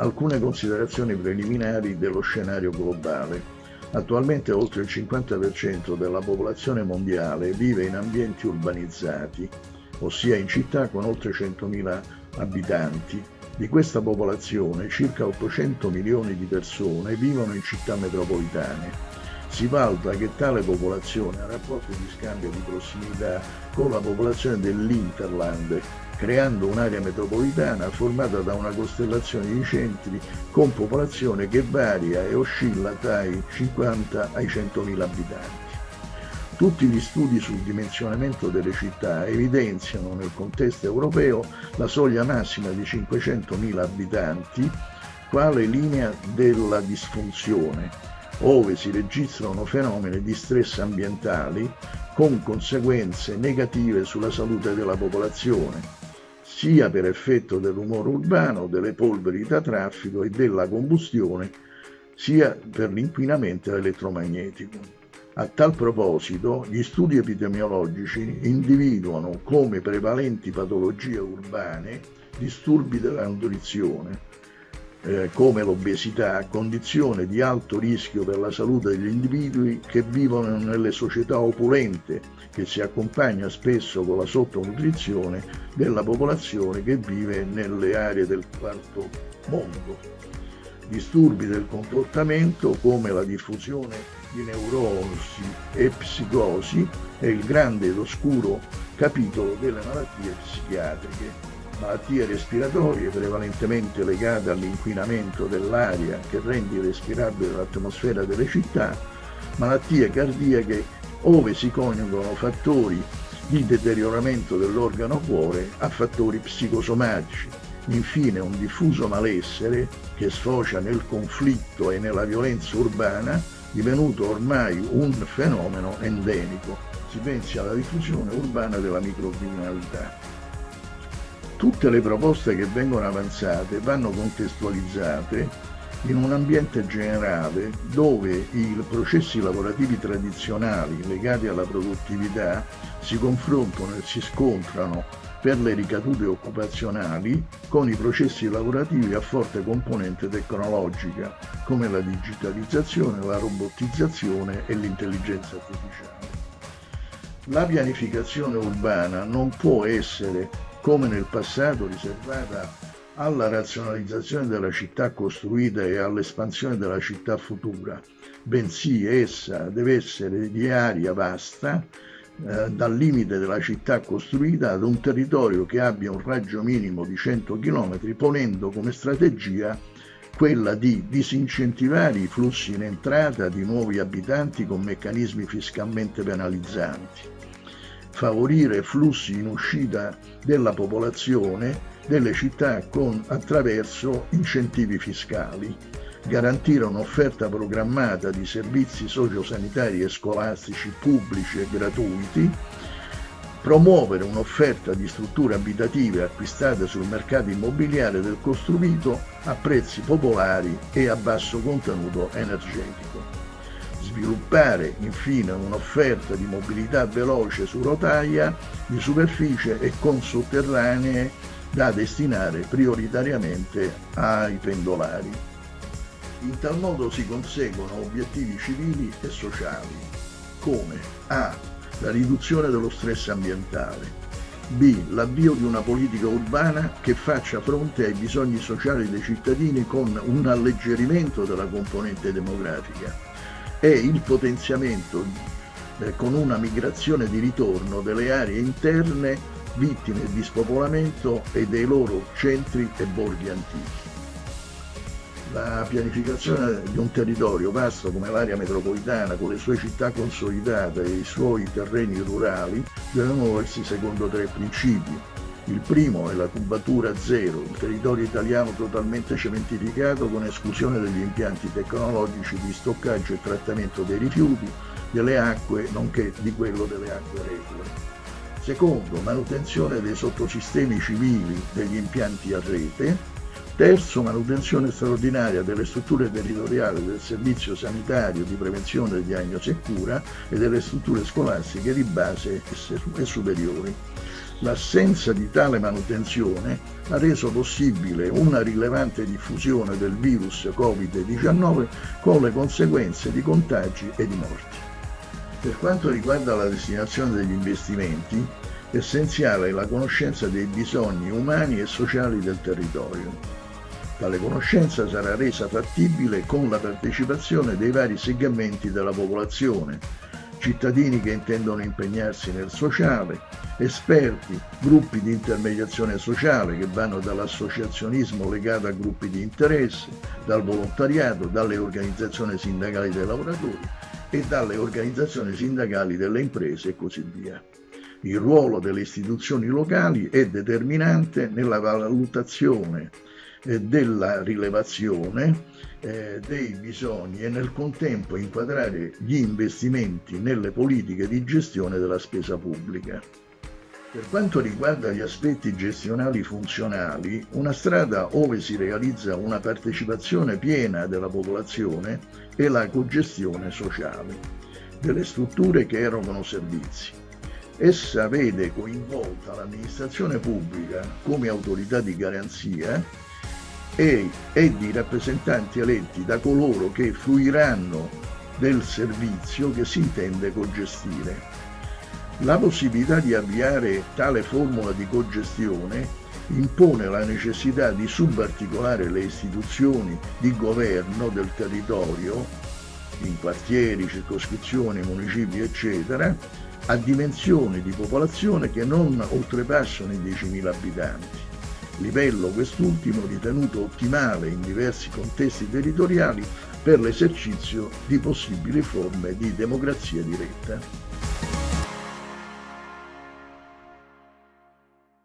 alcune considerazioni preliminari dello scenario globale. Attualmente oltre il 50% della popolazione mondiale vive in ambienti urbanizzati, ossia in città con oltre 100.000 abitanti. Di questa popolazione, circa 800 milioni di persone vivono in città metropolitane. Si valuta che tale popolazione ha rapporti di scambio di prossimità con la popolazione dell'Interland, creando un'area metropolitana formata da una costellazione di centri con popolazione che varia e oscilla dai 50 ai 100.000 abitanti. Tutti gli studi sul dimensionamento delle città evidenziano nel contesto europeo la soglia massima di 500.000 abitanti quale linea della disfunzione, ove si registrano fenomeni di stress ambientali con conseguenze negative sulla salute della popolazione, sia per effetto del rumore urbano, delle polveri da traffico e della combustione, sia per l'inquinamento elettromagnetico. A tal proposito, gli studi epidemiologici individuano come prevalenti patologie urbane disturbi della nutrizione, come l'obesità, condizione di alto rischio per la salute degli individui che vivono nelle società opulente, che si accompagna spesso con la sottonutrizione della popolazione che vive nelle aree del quarto mondo. Disturbi del comportamento come la diffusione di neurosi e psicosi è il grande ed oscuro capitolo delle malattie psichiatriche. Malattie respiratorie prevalentemente legate all'inquinamento dell'aria che rende irrespirabile l'atmosfera delle città, malattie cardiache ove si coniugano fattori di deterioramento dell'organo cuore a fattori psicosomatici. Infine un diffuso malessere che sfocia nel conflitto e nella violenza urbana, divenuto ormai un fenomeno endemico. Si pensi alla diffusione urbana della microcriminalità. Tutte le proposte che vengono avanzate vanno contestualizzate in un ambiente generale dove i processi lavorativi tradizionali legati alla produttività si confrontano e si scontrano per le ricadute occupazionali con i processi lavorativi a forte componente tecnologica, come la digitalizzazione, la robotizzazione e l'intelligenza artificiale. La pianificazione urbana non può essere, come nel passato, riservata alla razionalizzazione della città costruita e all'espansione della città futura, bensì essa deve essere di area vasta, dal limite della città costruita ad un territorio che abbia un raggio minimo di 100 km, ponendo come strategia quella di disincentivare i flussi in entrata di nuovi abitanti con meccanismi fiscalmente penalizzanti, favorire flussi in uscita della popolazione delle città attraverso incentivi fiscali, garantire un'offerta programmata di servizi sociosanitari e scolastici pubblici e gratuiti, promuovere un'offerta di strutture abitative acquistate sul mercato immobiliare del costruito a prezzi popolari e a basso contenuto energetico. Sviluppare infine un'offerta di mobilità veloce su rotaia, di superficie e con sotterranee da destinare prioritariamente ai pendolari. In tal modo si conseguono obiettivi civili e sociali, come a. la riduzione dello stress ambientale, b. l'avvio di una politica urbana che faccia fronte ai bisogni sociali dei cittadini con un alleggerimento della componente demografica e il potenziamento con una migrazione di ritorno delle aree interne vittime di spopolamento e dei loro centri e borghi antichi. La pianificazione di un territorio vasto come l'area metropolitana, con le sue città consolidate e i suoi terreni rurali, deve muoversi secondo tre principi. Il primo è la cubatura zero, il territorio italiano totalmente cementificato con esclusione degli impianti tecnologici di stoccaggio e trattamento dei rifiuti, delle acque, nonché di quello delle acque reflue. Secondo, manutenzione dei sottosistemi civili degli impianti a rete. Terzo, manutenzione straordinaria delle strutture territoriali del servizio sanitario di prevenzione, diagnosi e cura e delle strutture scolastiche di base e superiori. L'assenza di tale manutenzione ha reso possibile una rilevante diffusione del virus Covid-19 con le conseguenze di contagi e di morti. Per quanto riguarda la destinazione degli investimenti, essenziale è la conoscenza dei bisogni umani e sociali del territorio. Tale conoscenza sarà resa fattibile con la partecipazione dei vari segmenti della popolazione, cittadini che intendono impegnarsi nel sociale, esperti, gruppi di intermediazione sociale che vanno dall'associazionismo legato a gruppi di interesse, dal volontariato, dalle organizzazioni sindacali dei lavoratori e dalle organizzazioni sindacali delle imprese e così via. Il ruolo delle istituzioni locali è determinante nella valutazione della rilevazione dei bisogni e nel contempo inquadrare gli investimenti nelle politiche di gestione della spesa pubblica. Per quanto riguarda gli aspetti gestionali funzionali, una strada ove si realizza una partecipazione piena della popolazione è la cogestione sociale delle strutture che erogano servizi. Essa vede coinvolta l'amministrazione pubblica come autorità di garanzia e di rappresentanti eletti da coloro che fruiranno del servizio che si intende cogestire. La possibilità di avviare tale formula di cogestione impone la necessità di subarticolare le istituzioni di governo del territorio, in quartieri, circoscrizioni, municipi, eccetera, a dimensioni di popolazione che non oltrepassano i 10.000 abitanti. Livello quest'ultimo ritenuto ottimale in diversi contesti territoriali per l'esercizio di possibili forme di democrazia diretta.